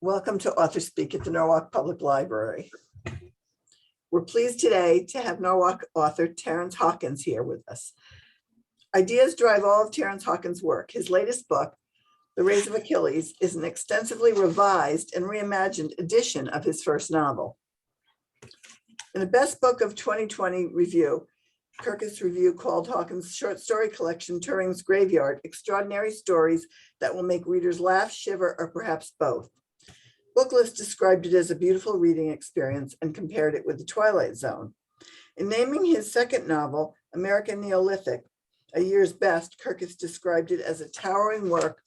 Welcome to AuthorSpeak at the Norwalk Public Library. We're pleased today to have Norwalk author Terence Hawkins here with us. Ideas drive all of Terence Hawkins' work. His latest book, The Range of Achilles, is an extensively revised and reimagined edition of his first novel. In the Best Book of 2020 review, Kirkus Review called Hawkins' short story collection, Turing's Graveyard, extraordinary stories that will make readers laugh, shiver, or perhaps both. Booklist described it as a beautiful reading experience and compared it with The Twilight Zone. In naming his second novel, American Neolithic, a year's best, Kirkus described it as a towering work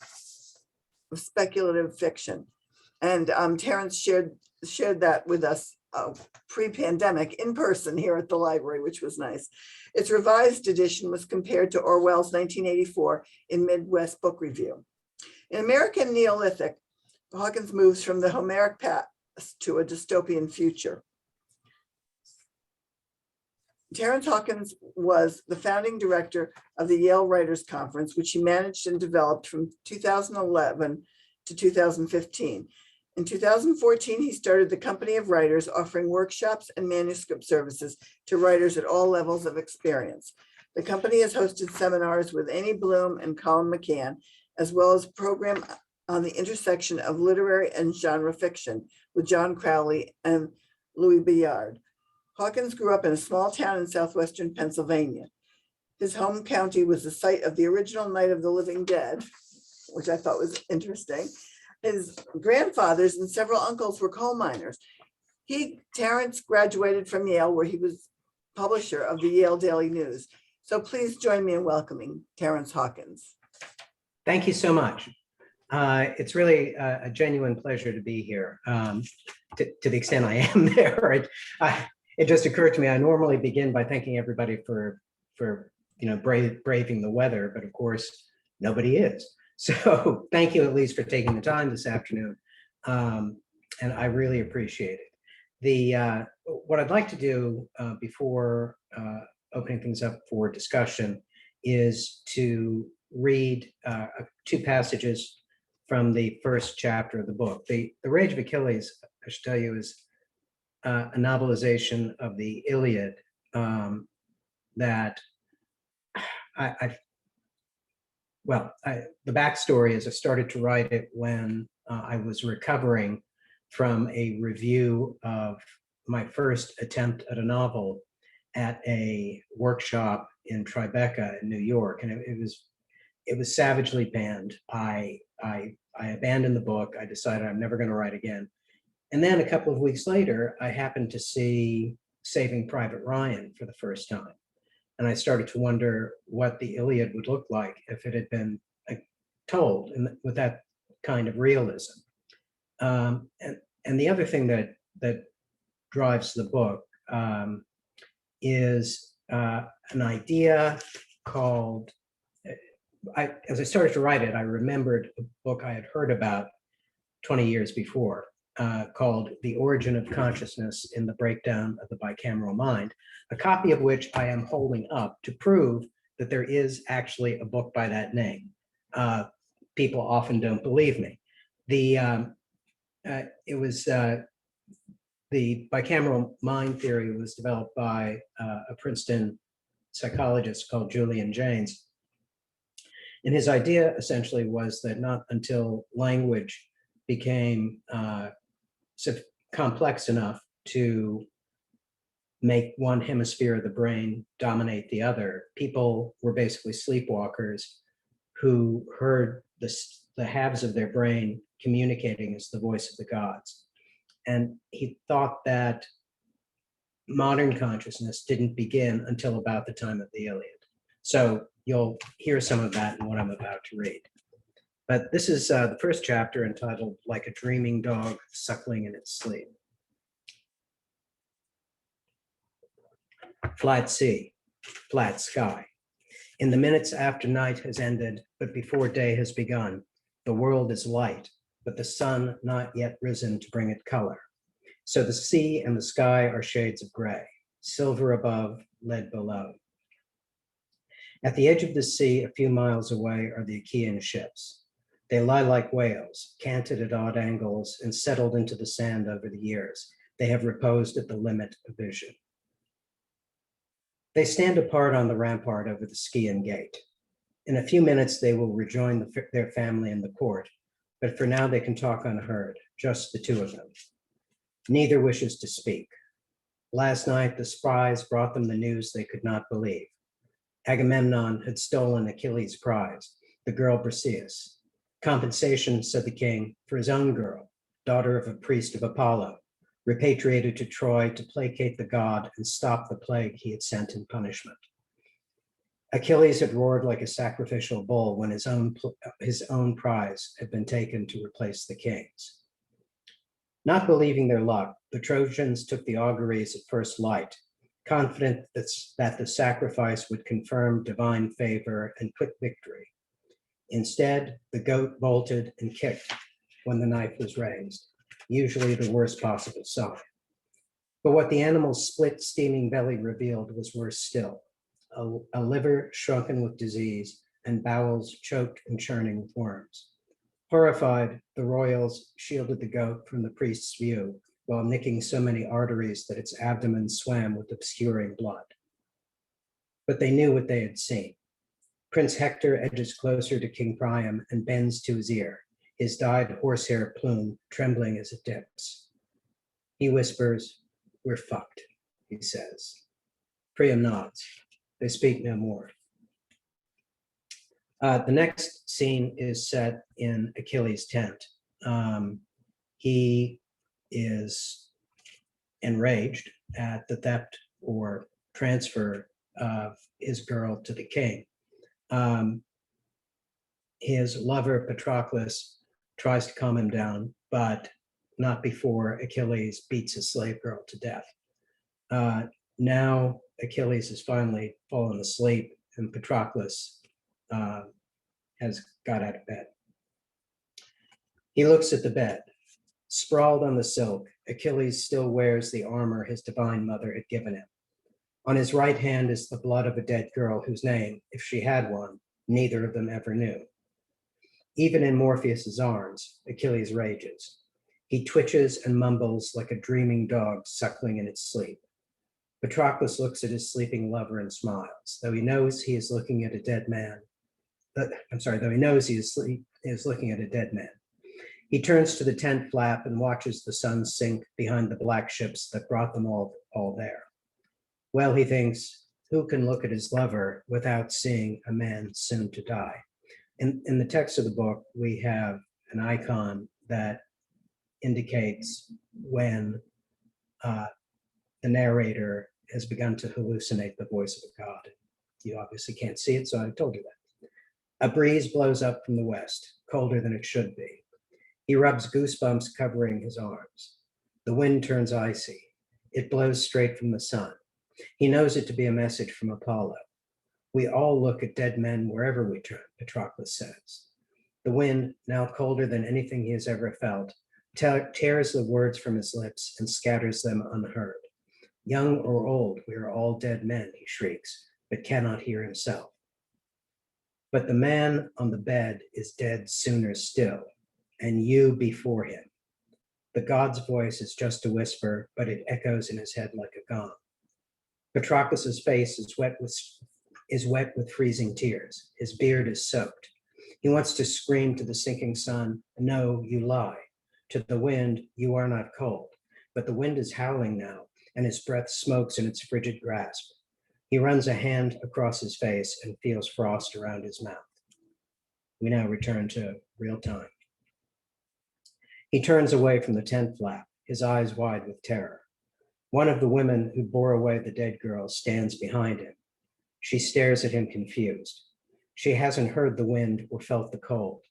of speculative fiction. And Terence shared that with us pre-pandemic in person here at the library, which was nice. Its revised edition was compared to Orwell's 1984 in Midwest Book Review. In American Neolithic, Hawkins moves from the Homeric past to a dystopian future. Terence Hawkins was the founding director of the Yale Writers Conference, which he managed and developed from 2011 to 2015. In 2014, he started the Company of Writers, offering workshops and manuscript services to writers at all levels of experience. The company has hosted seminars with Amy Bloom and Colin McCann, as well as a program on the intersection of literary and genre fiction with John Crowley and Louis Bayard. Hawkins grew up in a small town in southwestern Pennsylvania. His home county was the site of the original Night of the Living Dead, which I thought was interesting. His grandfathers and several uncles were coal miners. Terence graduated from Yale, where he was publisher of the Yale Daily News. So please join me in welcoming Terence Hawkins. Thank you so much. It's really a genuine pleasure to be here. To the extent I am there, it just occurred to me, I normally begin by thanking everybody for braving the weather, but of course, nobody is. So thank you at least for taking the time this afternoon. And I really appreciate it. What I'd like to do before opening things up for discussion is to read two passages from the first chapter of the book. The Range of Achilles, I should tell you, is a novelization of the Iliad that the backstory is I started to write it when I was recovering from a review of my first attempt at a novel at a workshop in Tribeca in New York, and it was savagely banned. I abandoned the book. I decided I'm never going to write again. And then a couple of weeks later, I happened to see Saving Private Ryan for the first time. And I started to wonder what the Iliad would look like if it had been told with that kind of realism. And the other thing that drives the book is an idea called, as I started to write it, I remembered a book I had heard about 20 years before called The Origin of Consciousness in the Breakdown of the Bicameral Mind, a copy of which I am holding up to prove that there is actually a book by that name. People often don't believe me. The bicameral mind theory was developed by a Princeton psychologist called Julian Jaynes. And his idea essentially was that not until language became complex enough to make one hemisphere of the brain dominate the other, people were basically sleepwalkers who heard the halves of their brain communicating as the voice of the gods. And he thought that modern consciousness didn't begin until about the time of the Iliad. So you'll hear some of that in what I'm about to read. But this is the first chapter, entitled Like a Dreaming Dog Suckling in Its Sleep. Flat sea, flat sky. In the minutes after night has ended, but before day has begun, the world is light, but the sun not yet risen to bring it color. So the sea and the sky are shades of gray, silver above, lead below. At the edge of the sea, a few miles away, are the Achaean ships. They lie like whales, canted at odd angles and settled into the sand over the years. They have reposed at the limit of vision. They stand apart on the rampart over the Scaean gate. In a few minutes, they will rejoin their family in the court, but for now they can talk unheard, just the two of them. Neither wishes to speak. Last night, the spies brought them the news they could not believe. Agamemnon had stolen Achilles' prize, the girl Briseis. Compensation, said the king, for his own girl, daughter of a priest of Apollo, repatriated to Troy to placate the god and stop the plague he had sent in punishment. Achilles had roared like a sacrificial bull when his own prize had been taken to replace the king's. Not believing their luck, the Trojans took the auguries at first light, confident that the sacrifice would confirm divine favor and quick victory. Instead, the goat bolted and kicked when the knife was raised, usually the worst possible sign. But what the animal's split, steaming belly revealed was worse still. A liver shrunken with disease and bowels choked and churning with worms. Horrified, the royals shielded the goat from the priest's view while nicking so many arteries that its abdomen swam with obscuring blood. But they knew what they had seen. Prince Hector edges closer to King Priam and bends to his ear, his dyed horsehair plume trembling as it dips. He whispers, "We're fucked," he says. Priam nods. They speak no more. The next scene is set in Achilles' tent. He is enraged at the theft or transfer of his girl to the king. His lover, Patroclus, tries to calm him down, but not before Achilles beats his slave girl to death. Now Achilles has finally fallen asleep and Patroclus has got out of bed. He looks at the bed. Sprawled on the silk, Achilles still wears the armor his divine mother had given him. On his right hand is the blood of a dead girl whose name, if she had one, neither of them ever knew. Even in Morpheus's arms, Achilles rages. He twitches and mumbles like a dreaming dog suckling in its sleep. Patroclus looks at his sleeping lover and smiles, though he knows he is looking at a dead man. Though he knows he is looking at a dead man. He turns to the tent flap and watches the sun sink behind the black ships that brought them all there. Well, he thinks, who can look at his lover without seeing a man soon to die? In the text of the book, we have an icon that indicates when the narrator has begun to hallucinate the voice of a god. You obviously can't see it, so I told you that. A breeze blows up from the west, colder than it should be. He rubs goosebumps covering his arms. The wind turns icy. It blows straight from the sun. He knows it to be a message from Apollo. We all look at dead men wherever we turn, Patroclus says. The wind, now colder than anything he has ever felt, tears the words from his lips and scatters them unheard. Young or old, we are all dead men, he shrieks, but cannot hear himself. But the man on the bed is dead sooner still, and you before him. The god's voice is just a whisper, but it echoes in his head like a gong. Patroclus's face is wet with freezing tears. His beard is soaked. He wants to scream to the sinking sun, "No, you lie." To the wind, "You are not cold." But the wind is howling now, and his breath smokes in its frigid grasp. He runs a hand across his face and feels frost around his mouth. We now return to real time. He turns away from the tent flap, his eyes wide with terror. One of the women who bore away the dead girl stands behind him. She stares at him confused. She hasn't heard the wind or felt the cold.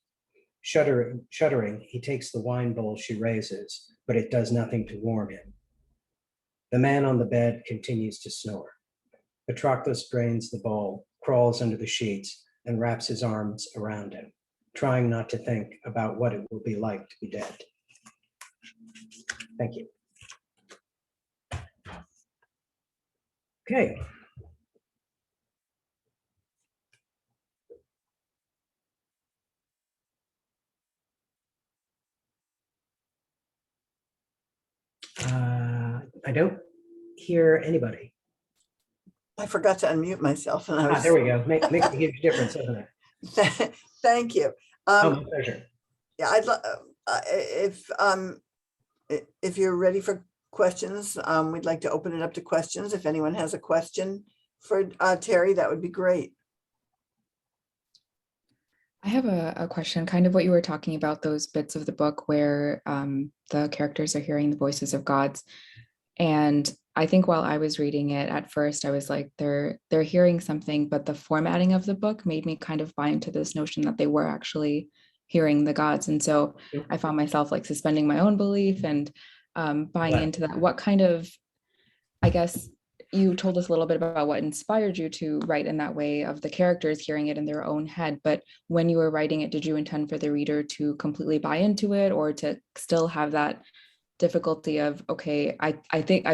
Shuddering, he takes the wine bowl she raises, but it does nothing to warm him. The man on the bed continues to snore. Patroclus drains the bowl, crawls under the sheets, and wraps his arms around him, trying not to think about what it will be like to be dead. Thank you. Okay. I don't hear anybody. I forgot to unmute myself and I was. There we go. Makes a huge difference, doesn't it? Thank you. Oh, my pleasure. Yeah, if you're ready for questions, we'd like to open it up to questions. If anyone has a question for Terry, that would be great. I have a question, kind of what you were talking about, those bits of the book where the characters are hearing the voices of gods. And I think while I was reading it at first, I was like, they're hearing something, but the formatting of the book made me kind of buy into this notion that they were actually hearing the gods. And so I found myself like suspending my own belief and buying into that. What kind of, I guess, you told us a little bit about what inspired you to write in that way of the characters hearing it in their own head. But when you were writing it, did you intend for the reader to completely buy into it or to still have that difficulty of, okay, I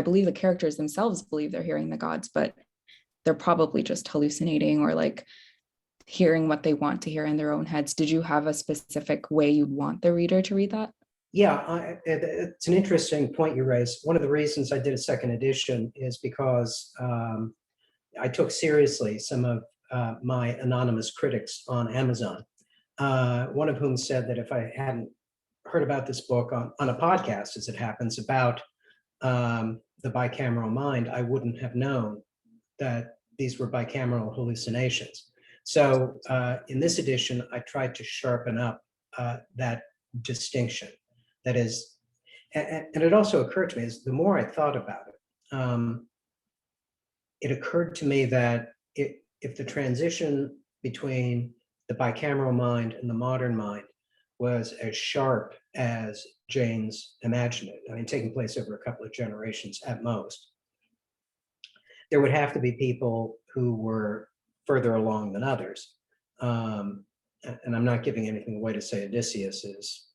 believe the characters themselves believe they're hearing the gods, but they're probably just hallucinating or like hearing what they want to hear in their own heads. Did you have a specific way you'd want the reader to read that? Yeah, it's an interesting point you raised. One of the reasons I did a second edition is because I took seriously some of my anonymous critics on Amazon, one of whom said that if I hadn't heard about this book on a podcast, as it happens, about the bicameral mind, I wouldn't have known that these were bicameral hallucinations. So in this edition, I tried to sharpen up that distinction. That is, and it also occurred to me, is the more I thought about it, it occurred to me that if the transition between the bicameral mind and the modern mind was as sharp as Jane's imagined it, I mean, taking place over a couple of generations at most, there would have to be people who were further along than others. And I'm not giving anything away to say Odysseus is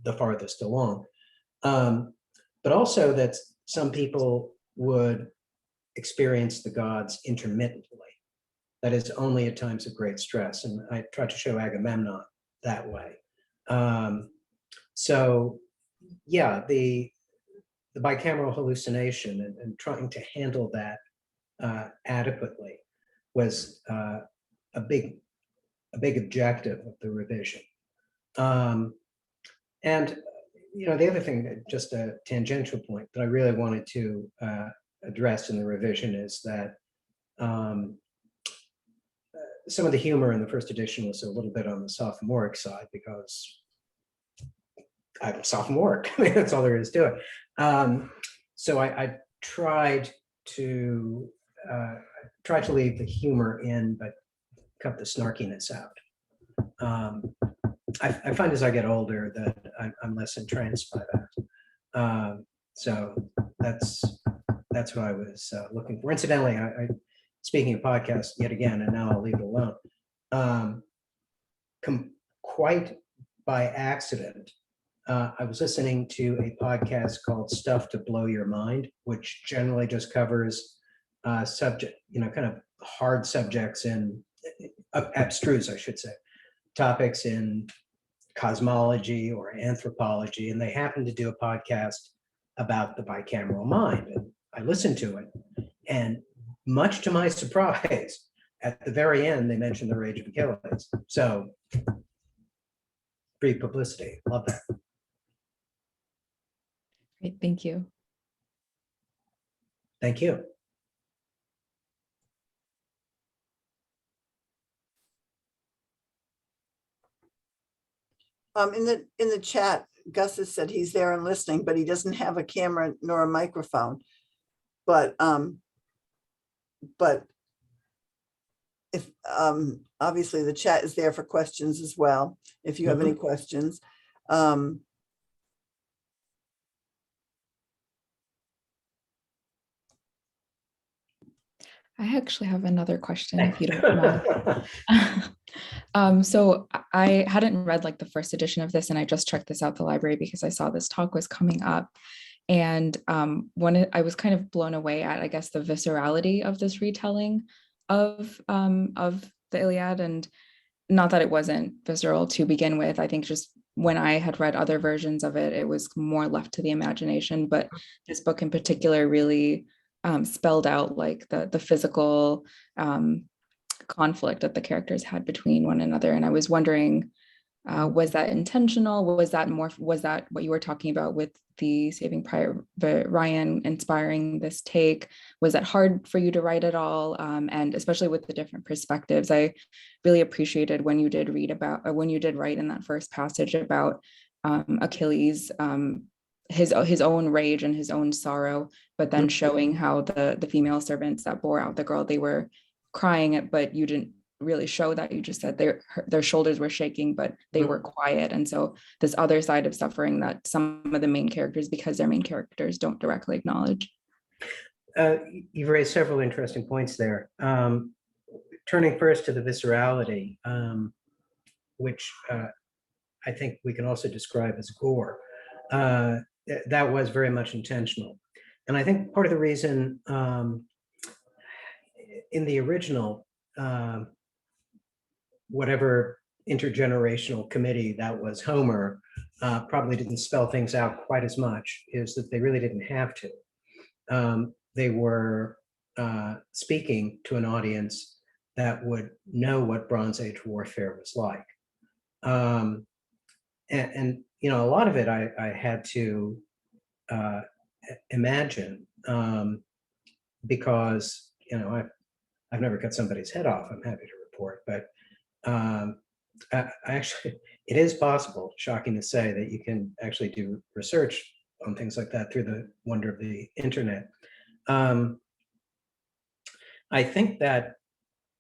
the farthest along. But also that some people would experience the gods intermittently. That is, only at times of great stress. And I tried to show Agamemnon that way. So yeah, the bicameral hallucination and trying to handle that adequately was a big objective of the revision. And the other thing, just a tangential point that I really wanted to address in the revision is that some of the humor in the first edition was a little bit on the sophomoric side because I'm sophomoric. I mean, that's all there is to it. So I tried to leave the humor in, but cut the snarkiness out. I find as I get older that I'm less entranced by that. So that's what I was looking for. Incidentally, speaking of podcasts yet again, and now I'll leave it alone. Quite by accident, I was listening to a podcast called Stuff to Blow Your Mind, which generally just covers subject, kind of hard subjects in abstruse, I should say, topics in cosmology or anthropology, and they happened to do a podcast about the bicameral mind. And I listened to it, and much to my surprise, at the very end, they mentioned the Range of Achilles. So, free publicity. Love that. Great, thank you. Thank you. In the chat, Gus has said he's there and listening, but he doesn't have a camera nor a microphone. But if obviously the chat is there for questions as well, if you have any questions. I actually have another question, if you don't mind. So I hadn't read like the first edition of this, and I just checked this out at the library because I saw this talk was coming up. And I was kind of blown away at, I guess, the viscerality of this retelling of the Iliad, and not that it wasn't visceral to begin with. I think just when I had read other versions of it, it was more left to the imagination. But this book in particular really spelled out like the physical conflict that the characters had between one another. And I was wondering, was that intentional? Was that what you were talking about with the Saving Private Ryan inspiring this take? Was that hard for you to write at all? And especially with the different perspectives, I really appreciated when you did write in that first passage about Achilles, his own rage and his own sorrow, but then showing how the female servants that bore out the girl, they were crying, but you didn't really show that. You just said their shoulders were shaking, but they were quiet. And so this other side of suffering that some of the main characters, because they're main characters, don't directly acknowledge. You've raised several interesting points there. Turning first to the viscerality, which I think we can also describe as gore. That was very much intentional. And I think part of the reason in the original, whatever intergenerational committee that was Homer probably didn't spell things out quite as much, is that they really didn't have to. They were speaking to an audience that would know what Bronze Age warfare was like. And you know, a lot of it I had to imagine because, you know, I've never cut somebody's head off, I'm happy to report, but I actually, it is possible, shocking to say, that you can actually do research on things like that through the wonder of the internet. I think that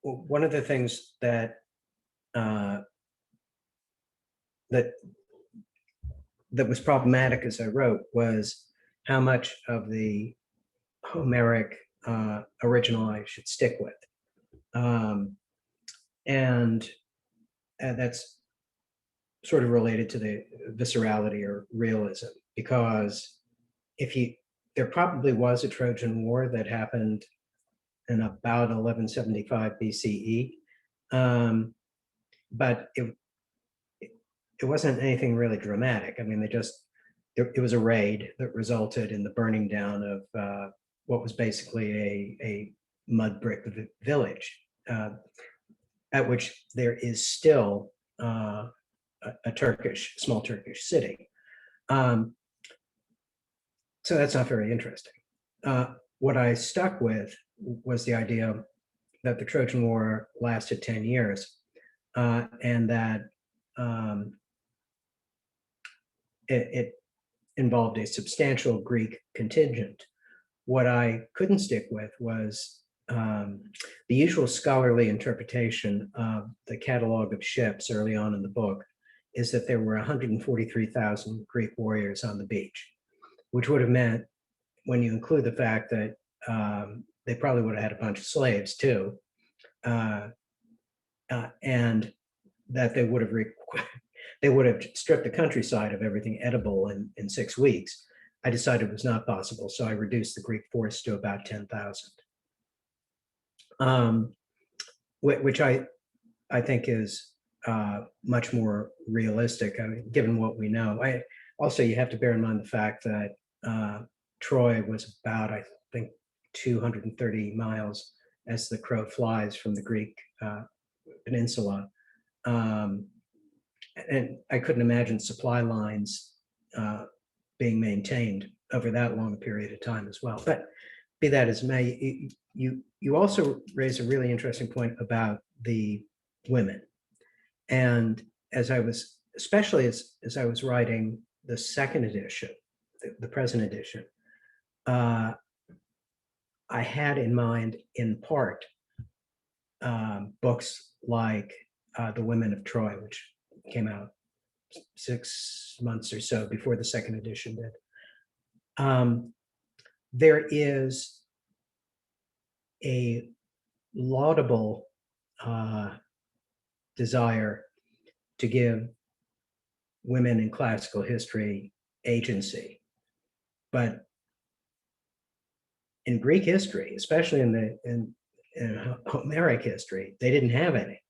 one of the things that that was problematic as I wrote was how much of the Homeric original I should stick with. And that's sort of related to the viscerality or realism, because there probably was a Trojan War that happened in about 1175 BCE, but it wasn't anything really dramatic. I mean, it was a raid that resulted in the burning down of what was basically a mud brick village, at which there is still a small Turkish city. So that's not very interesting. What I stuck with was the idea that the Trojan War lasted 10 years and that it involved a substantial Greek contingent. What I couldn't stick with was the usual scholarly interpretation of the catalog of ships early on in the book is that there were 143,000 Greek warriors on the beach, which would have meant, when you include the fact that they probably would have had a bunch of slaves too, and that they would have stripped the countryside of everything edible in 6 weeks. I decided it was not possible, so I reduced the Greek force to about 10,000, which I think is much more realistic. I mean, given what we know. Also, you have to bear in mind the fact that Troy was about, I think, 230 miles as the crow flies from the Greek peninsula. And I couldn't imagine supply lines being maintained over that long a period of time as well. But be that as may, you also raise a really interesting point about the women. And especially as I was writing the second edition, the present edition, I had in mind, in part, books like The Women of Troy, which came out 6 months or so before the second edition did. There is a laudable desire to give women in classical history agency, but in Greek history, especially in Homeric history, they didn't have any.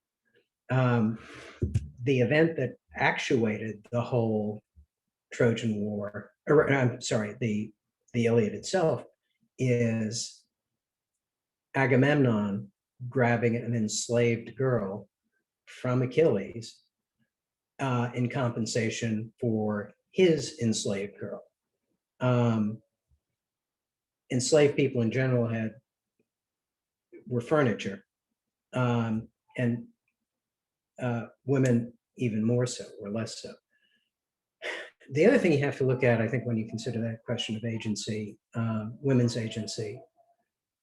the event that actuated the whole Trojan War, or I'm sorry, the Iliad itself, is Agamemnon grabbing an enslaved girl from Achilles in compensation for his enslaved girl. Enslaved people in general were furniture, and women even more so, or less so. The other thing you have to look at, I think, when you consider that question of agency, women's agency,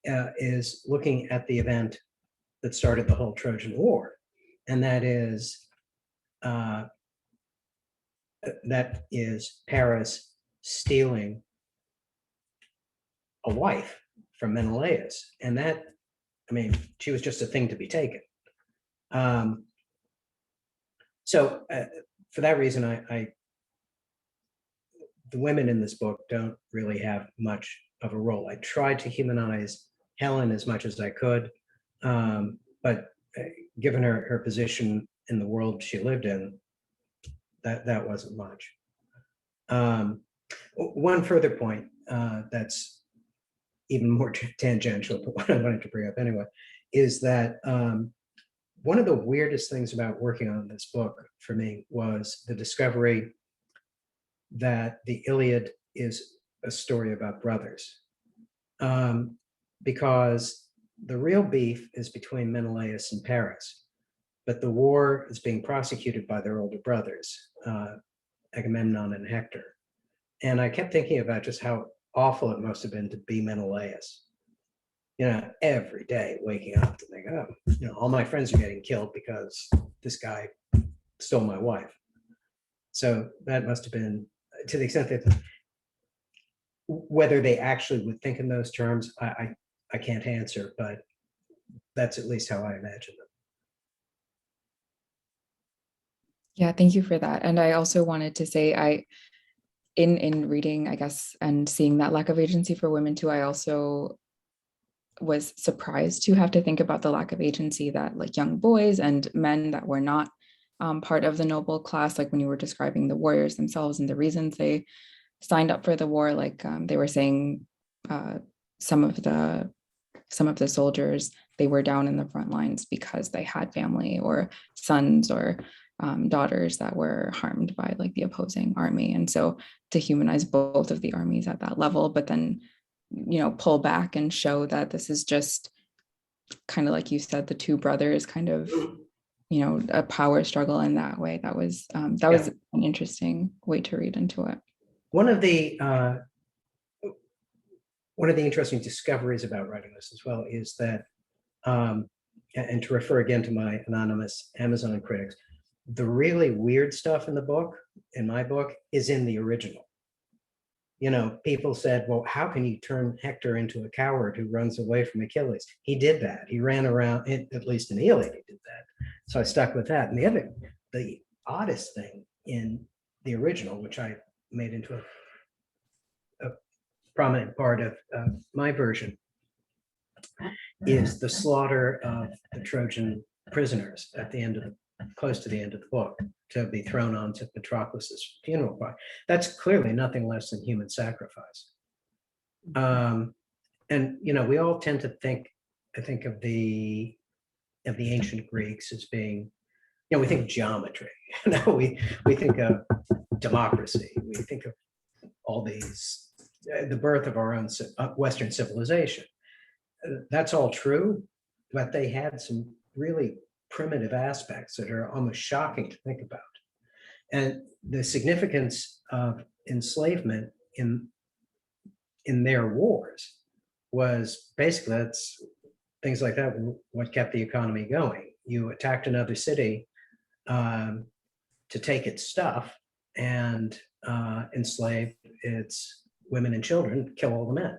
is looking at the event that started the whole Trojan War, and that is Paris stealing a wife from Menelaus, and that, I mean, she was just a thing to be taken. So for that reason, the women in this book don't really have much of a role. I tried to humanize Helen as much as I could, but given her position in the world she lived in, that wasn't much. One further point that's even more tangential, but what I wanted to bring up anyway, is that one of the weirdest things about working on this book for me was the discovery that the Iliad is a story about brothers, because the real beef is between Menelaus and Paris, but the war is being prosecuted by their older brothers, Agamemnon and Hector. And I kept thinking about just how awful it must have been to be Menelaus. Every day waking up to think, oh, all my friends are getting killed because this guy stole my wife. So that must have been, to the extent that whether they actually would think in those terms, I can't answer, but that's at least how I imagine them. Yeah, thank you for that. And I also wanted to say, in reading, I guess, and seeing that lack of agency for women too, I also was surprised to have to think about the lack of agency that like young boys and men that were not part of the noble class, like when you were describing the warriors themselves and the reasons they signed up for the war, like they were saying some of the soldiers, they were down in the front lines because they had family or sons or daughters that were harmed by like the opposing army. And so to humanize both of the armies at that level, but then pull back and show that this is just kind of like you said, the two brothers kind of a power struggle in that way. That was was an interesting way to read into it. One of the interesting discoveries about writing this as well is that, and to refer again to my anonymous Amazon critics, the really weird stuff in my book, is in the original. People said, well, how can you turn Hector into a coward who runs away from Achilles? He did that. He ran around, at least in the Iliad, he did that. So I stuck with that. And the oddest thing in the original, which I made into a prominent part of my version, is the slaughter of the Trojan prisoners at the end of close to the end of the book, to be thrown onto Patroclus's funeral pyre. That's clearly nothing less than human sacrifice. And we all tend to think, I think of the ancient Greeks as being, we think of geometry. We think of democracy. We think of all these, the birth of our own Western civilization. That's all true, but they had some really primitive aspects that are almost shocking to think about. And the significance of enslavement in their wars was basically, that's things like that, what kept the economy going. You attacked another city to take its stuff and enslave its women and children, kill all the men.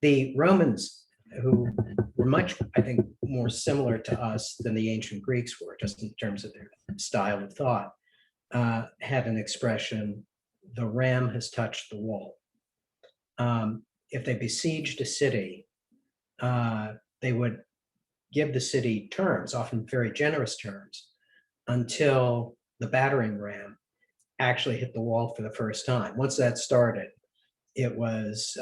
The Romans, who were much, I think, more similar to us than the ancient Greeks were, just in terms of their style of thought, had an expression, the ram has touched the wall. If they besieged a city, they would give the city terms, often very generous terms, until the battering ram actually hit the wall for the first time. Once that started, it was,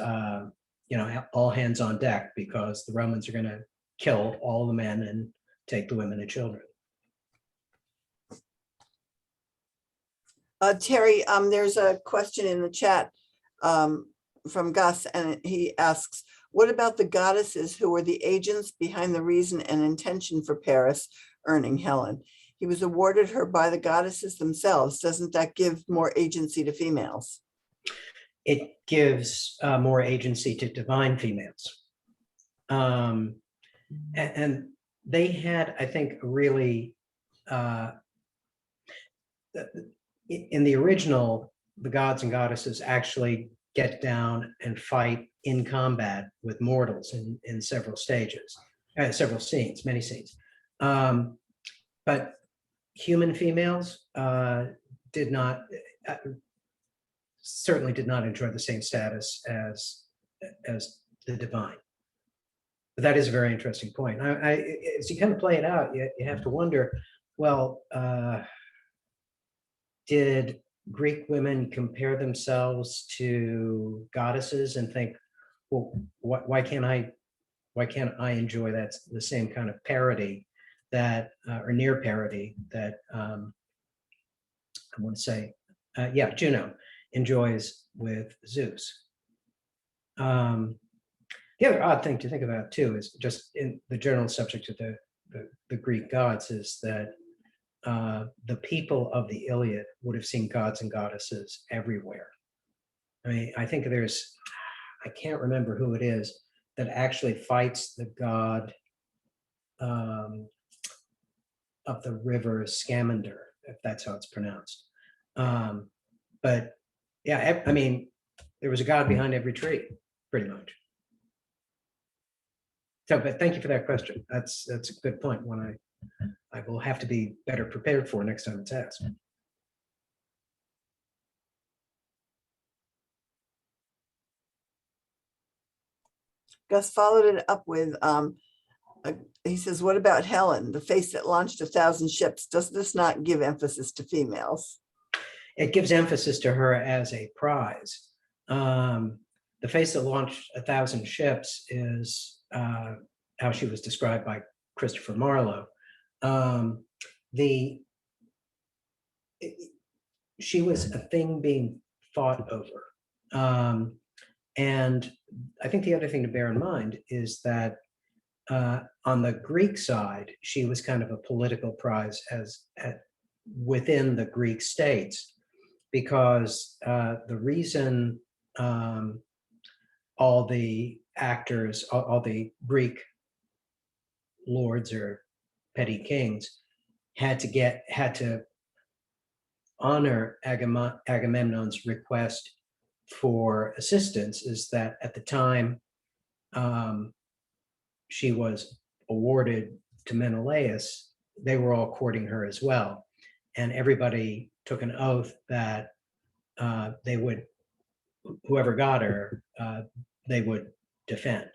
all hands on deck, because the Romans are going to kill all the men and take the women and children. Terry, there's a question in the chat from Gus, and he asks, what about the goddesses who were the agents behind the reason and intention for Paris earning Helen? He was awarded her by the goddesses themselves. Doesn't that give more agency to females? It gives more agency to divine females. And they had, I think, really, in the original, the gods and goddesses actually get down and fight in combat with mortals in several stages, several scenes, many scenes. But human females did not, certainly did not enjoy the same status as the divine. But that is a very interesting point. As you kind of play it out, you have to wonder, well, did Greek women compare themselves to goddesses and think, well, why can't I enjoy that the same kind of parody that, or near parody that, I want to say, Juno enjoys with Zeus. The other odd thing to think about too is just in the general subject of the Greek gods is that the people of the Iliad would have seen gods and goddesses everywhere. I mean, I think I can't remember who it is that actually fights the god of the river Scamander, if that's how it's pronounced. But yeah, I mean, there was a god behind every tree, pretty much. So, but thank you for that question. That's a good point. One I will have to be better prepared for next time it's asked. Gus followed it up with, he says, what about Helen, the face that launched 1,000 ships? Does this not give emphasis to females? It gives emphasis to her as a prize. The face that launched 1,000 ships is how she was described by Christopher Marlowe. She was a thing being fought over. And I think the other thing to bear in mind is that on the Greek side, she was kind of a political prize within the Greek states, because the reason all the actors, all the Greek lords or petty kings had to honor Agamemnon's request for assistance is that at the time she was awarded to Menelaus, they were all courting her as well. And everybody took an oath that they would, whoever got her, they would defend.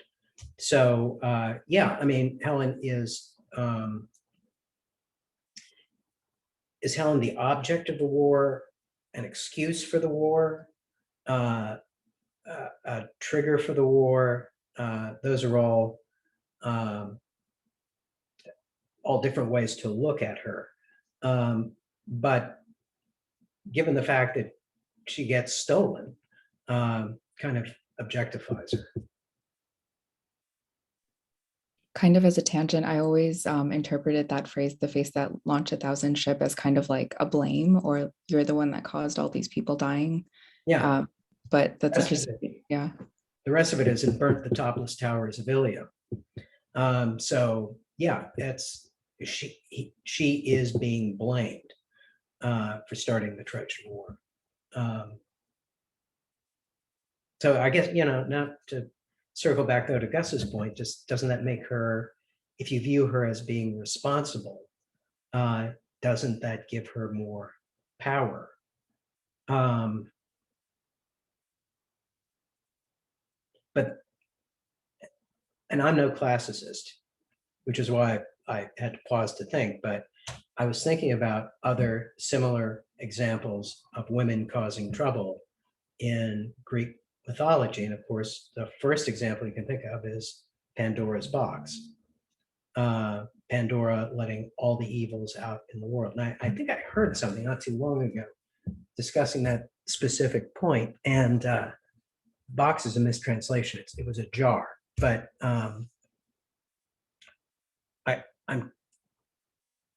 So yeah, I mean, Helen is Helen the object of the war, an excuse for the war, a trigger for the war? Those are all different ways to look at her. But given the fact that she gets stolen, kind of objectifies her. Kind of as a tangent, I always interpreted that phrase, the face that launched 1,000 ship, as kind of like a blame, or you're the one that caused all these people dying. Yeah. But that's interesting. Yeah. The rest of it is it burnt the topless towers of Ilium. So yeah, she is being blamed for starting the Trojan War. So I guess, not to circle back though to Gus's point, just doesn't that make her, if you view her as being responsible, doesn't that give her more power? And I'm no classicist, which is why I had to pause to think, but I was thinking about other similar examples of women causing trouble in Greek mythology. And of course, the first example you can think of is Pandora's box. Pandora letting all the evils out in the world. And I think I heard something not too long ago discussing that specific point. And box is a mistranslation. It was a jar. But I'm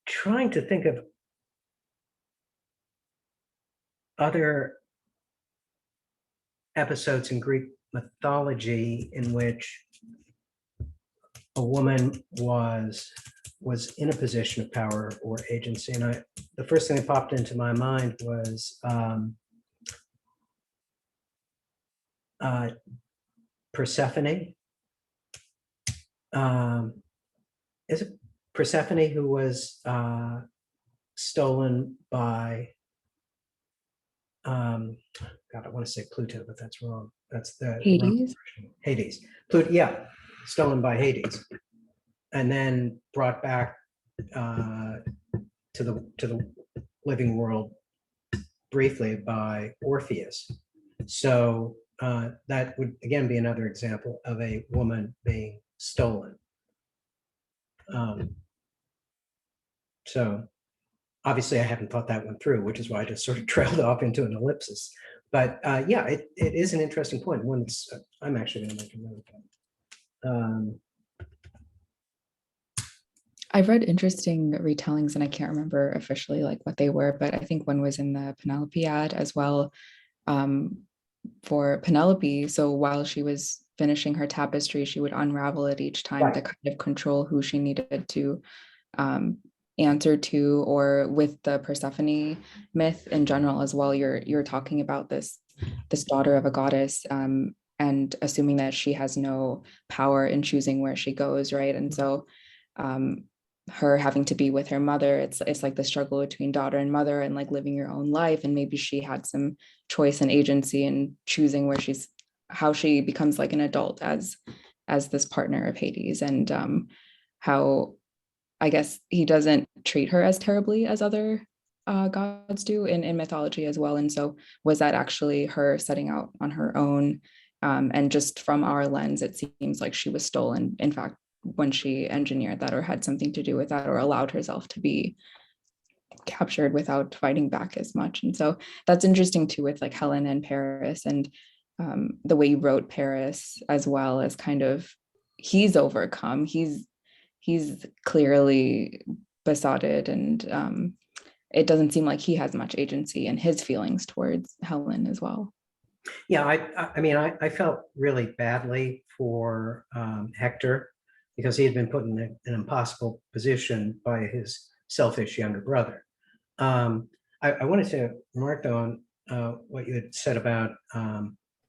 trying to think of other episodes in Greek mythology in which a woman was in a position of power or agency. And the first thing that popped into my mind was Persephone. Is it Persephone who was stolen by God, I want to say Pluto, but that's wrong. That's the Hades. Hades. Pluto, yeah, stolen by Hades, and then brought back to the living world briefly by Orpheus. So that would again be another example of a woman being stolen. So obviously I haven't thought that one through, which is why I just sort of trailed off into an ellipsis. But yeah, it is an interesting point. One that's I'm actually going to make a note of that. I've read interesting retellings, and I can't remember officially like what they were, but I think one was in the Penelope ad as well, for Penelope. So while she was finishing her tapestry, she would unravel it each time to kind of control who she needed to answer to, or with the Persephone myth in general as well. You're talking about this daughter of a goddess, and assuming that she has no power in choosing where she goes, right? And so her having to be with her mother, it's like the struggle between daughter and mother, and like living your own life. And maybe she had some choice and agency in choosing how she becomes like an adult as this partner of Hades, and how I guess he doesn't treat her as terribly as other gods do in mythology as well. And so was that actually her setting out on her own? And just from our lens, it seems like she was stolen, in fact, when she engineered that, or had something to do with that, or allowed herself to be captured without fighting back as much. And so that's interesting too, with like Helen and Paris, and the way you wrote Paris as well, as kind of he's overcome, he's clearly besotted, and it doesn't seem like he has much agency in his feelings towards Helen as well. Yeah, I mean, I felt really badly for Hector, because he had been put in an impossible position by his selfish younger brother. I wanted to remark though on what you had said about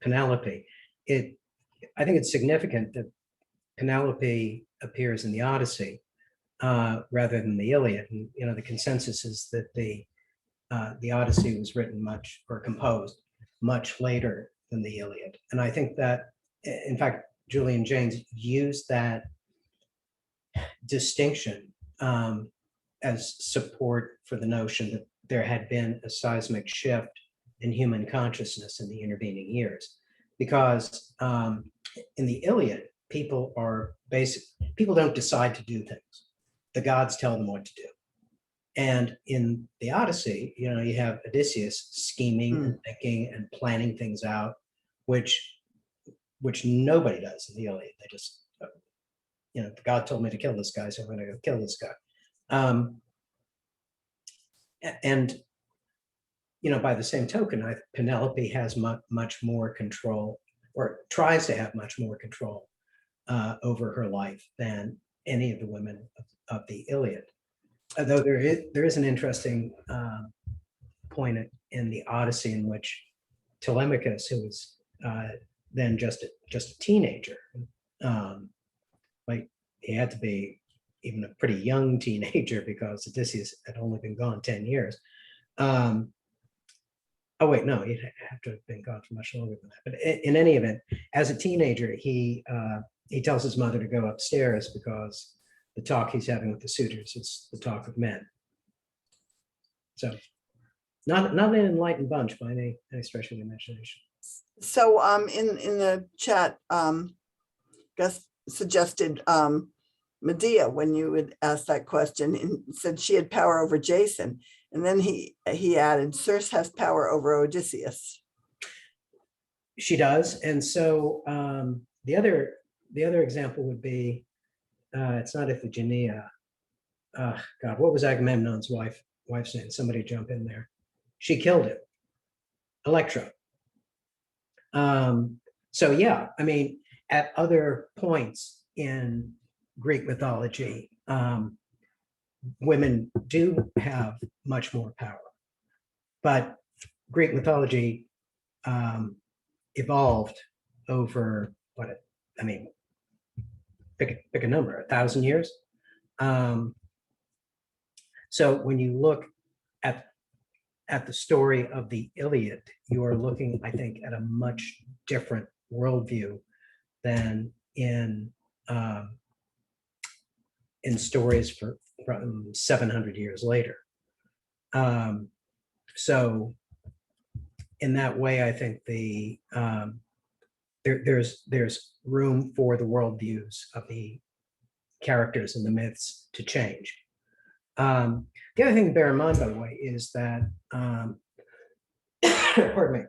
Penelope. I think it's significant that Penelope appears in the Odyssey rather than the Iliad. And the consensus is that the Odyssey was written composed much later than the Iliad. And I think that, in fact, Julian Jaynes used that distinction as support for the notion that there had been a seismic shift in human consciousness in the intervening years. Because in the Iliad, people don't decide to do things. The gods tell them what to do. And in the Odyssey, you have Odysseus scheming and thinking and planning things out, which nobody does in the Iliad. They just, the God told me to kill this guy, so I'm going to go kill this guy. And by the same token, Penelope has much more control, or tries to have much more control over her life than any of the women of the Iliad. Although there is an interesting point in the Odyssey in which Telemachus, who was then just a teenager, like he had to be even a pretty young teenager because Odysseus had only been gone 10 years. Oh wait, no, he'd have to have been gone for much longer than that. But in any event, as a teenager, he tells his mother to go upstairs because the talk he's having with the suitors is the talk of men. So not an enlightened bunch by any stretch of the imagination. So in the chat, Gus suggested Medea when you would ask that question, and said she had power over Jason. And then he added, Circe has power over Odysseus. She does. And so the other example would be, it's not Iphigenia. God, what was Agamemnon's wife's name? Somebody jump in there. She killed him. Electra. So yeah, I mean, at other points in Greek mythology, women do have much more power, but Greek mythology evolved over pick a number, 1,000 years. So when you look at the story of the Iliad, you are looking, I think, at a much different worldview than in stories from 700 years later. So in that way, I think there's room for the worldviews of the characters in the myths to change. The other thing to bear in mind, by the way, is that pardon me,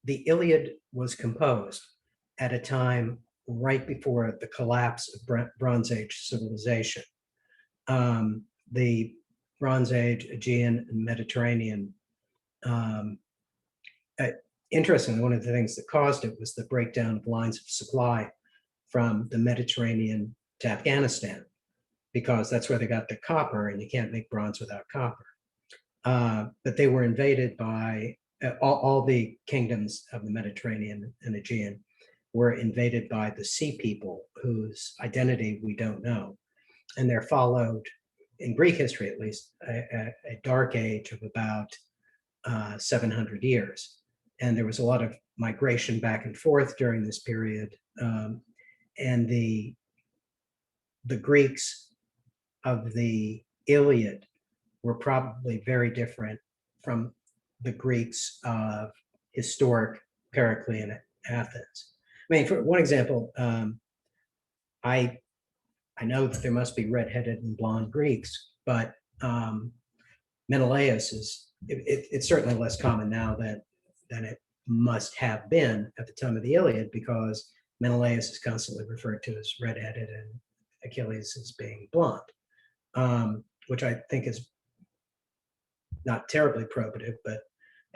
the Iliad was composed at a time right before the collapse of Bronze Age civilization. The Bronze Age, Aegean, and Mediterranean. Interestingly, one of the things that caused it was the breakdown of lines of supply from the Mediterranean to Afghanistan, because that's where they got the copper, and you can't make bronze without copper. But they were invaded by all the kingdoms of the Mediterranean and Aegean were invaded by the sea people whose identity we don't know. And there followed, in Greek history at least, a dark age of about 700 years. And there was a lot of migration back and forth during this period. And the Greeks of the Iliad were probably very different from the Greeks of historic Periclean Athens. I mean, for one example, I know that there must be redheaded and blonde Greeks, but Menelaus is, it's certainly less common now than it must have been at the time of the Iliad, because Menelaus is constantly referred to as redheaded and Achilles as being blonde, which I think is not terribly probative, but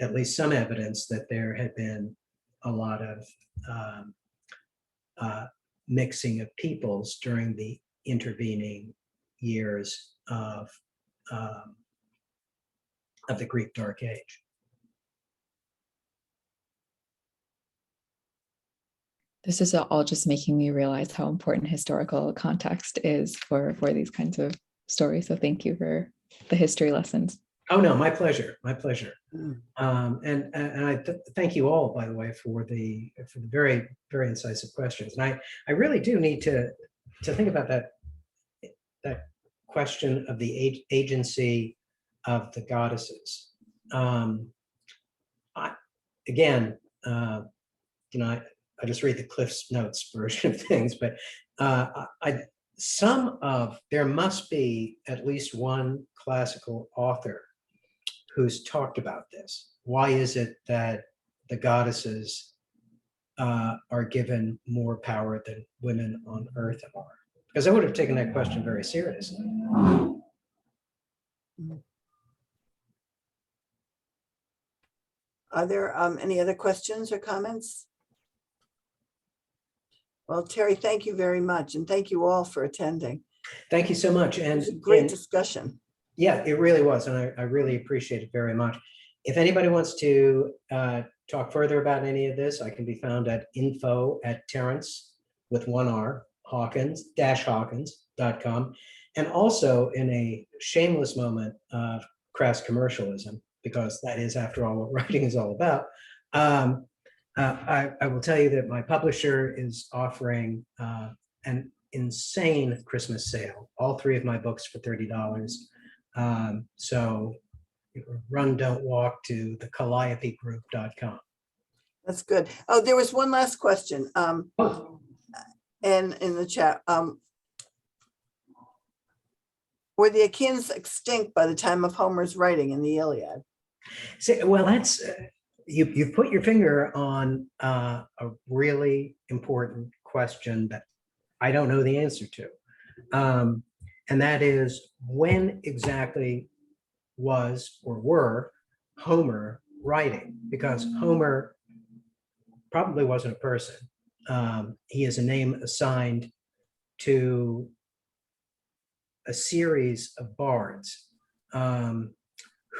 at least some evidence that there had been a lot of mixing of peoples during the intervening years of the Greek Dark Age. This is all just making me realize how important historical context is for these kinds of stories. So thank you for the history lessons. Oh no, my pleasure, my pleasure. Mm. And I thank you all, by the way, for the very, very incisive questions. And I really do need to think about that question of the agency of the goddesses. I just read the Cliff's Notes version of things, but there must be at least one classical author who's talked about this. Why is it that the goddesses are given more power than women on Earth are? Because I would have taken that question very seriously. Are there any other questions or comments? Well, Terry, thank you very much. And thank you all for attending. Thank you so much. It And was a great discussion. Yeah, it really was. And I really appreciate it very much. If anybody wants to talk further about any of this, I can be found at info@Terence with one R, Hawkins.com. And also, in a shameless moment of crass commercialism, because that is, after all, what writing is all about, I will tell you that my publisher is offering an insane Christmas sale. All three of my books for $30. So run, don't walk to the CalliopeGroup.com. That's good. Oh, there was one last question. Oh, And in the chat, were the Achaeans extinct by the time of Homer's writing in the Iliad? well, that's you've put your finger on a really important question that I don't know the answer to. And that is, when exactly was or were Homer writing? Because Homer probably wasn't a person. He is a name assigned to a series of bards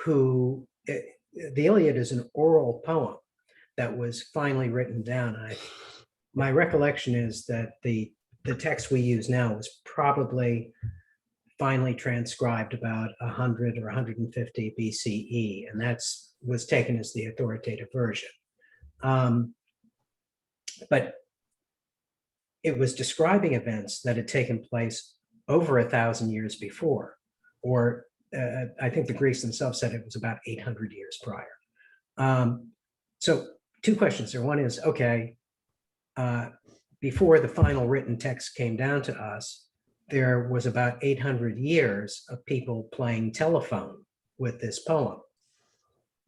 who, the Iliad is an oral poem that was finally written down. My recollection is that the text we use now was probably finally transcribed about 100 or 150 BCE, and that's was taken as the authoritative version. But it was describing events that had taken place over 1,000 years before, or I think the Greeks themselves said it was about 800 years prior. So two questions there. One is, okay, before the final written text came down to us, there was about 800 years of people playing telephone with this poem.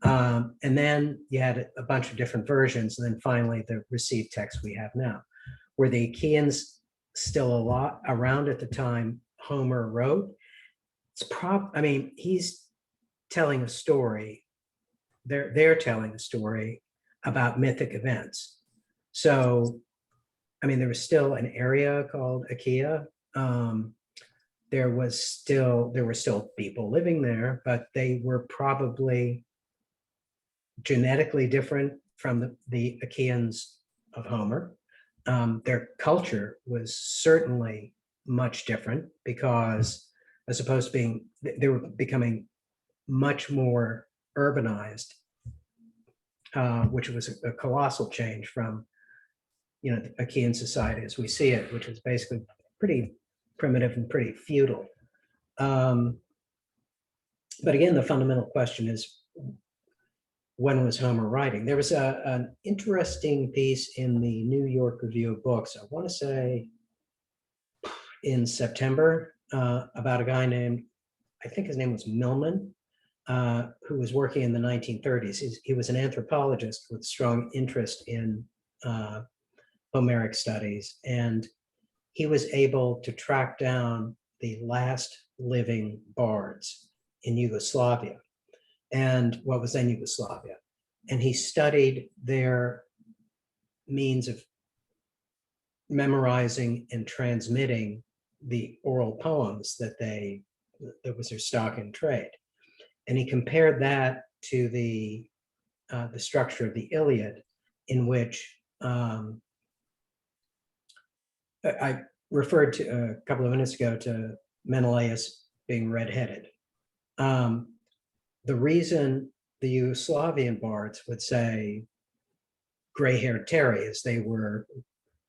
And then you had a bunch of different versions, and then finally the received text we have now. Were the Achaeans still a lot around at the time Homer wrote? I mean, he's telling a story. They're telling a story about mythic events. So, I mean, there was still an area called Achaea. There were still people living there, but they were probably genetically different from the Achaeans of Homer. Their culture was certainly much different because, as opposed to being, they were becoming much more urbanized, which was a colossal change from, the Achaean society as we see it, which was basically pretty primitive and pretty feudal. But again, the fundamental question is, when was Homer writing? There was an interesting piece in the New York Review of Books, I want to say in September, about a guy named, I think his name was Millman, who was working in the 1930s. He was an anthropologist with strong interest in Homeric studies, and he was able to track down the last living bards in Yugoslavia, and what was then Yugoslavia. And he studied their means of memorizing and transmitting the oral poems that was their stock in trade. And he compared that to the structure of the Iliad, in which I referred to a couple of minutes ago to Menelaus being redheaded. The reason the Yugoslavian bards would say gray-haired Terry as they were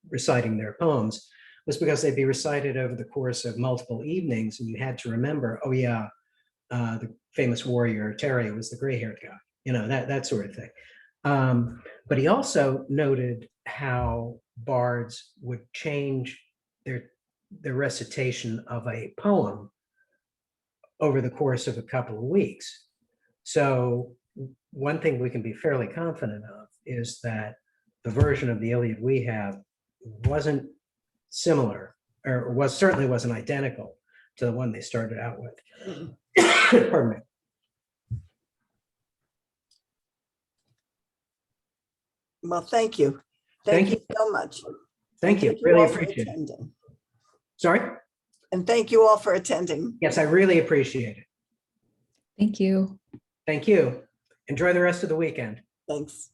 reciting their poems was because they'd be recited over the course of multiple evenings, and you had to remember, oh yeah, the famous warrior Terry was the gray-haired guy, that sort of thing. But he also noted how bards would change their recitation of a poem over the course of a couple of weeks. So one thing we can be fairly confident of is that the version of the Iliad we have wasn't similar, or certainly wasn't identical to the one they started out with. Pardon me. Well, thank you. Thank you so much. Thank you. Thank Really all for appreciate it. attending. Sorry? And thank you all for attending. Yes, I really appreciate it. Thank you. Thank you. Enjoy the rest of the weekend. Thanks.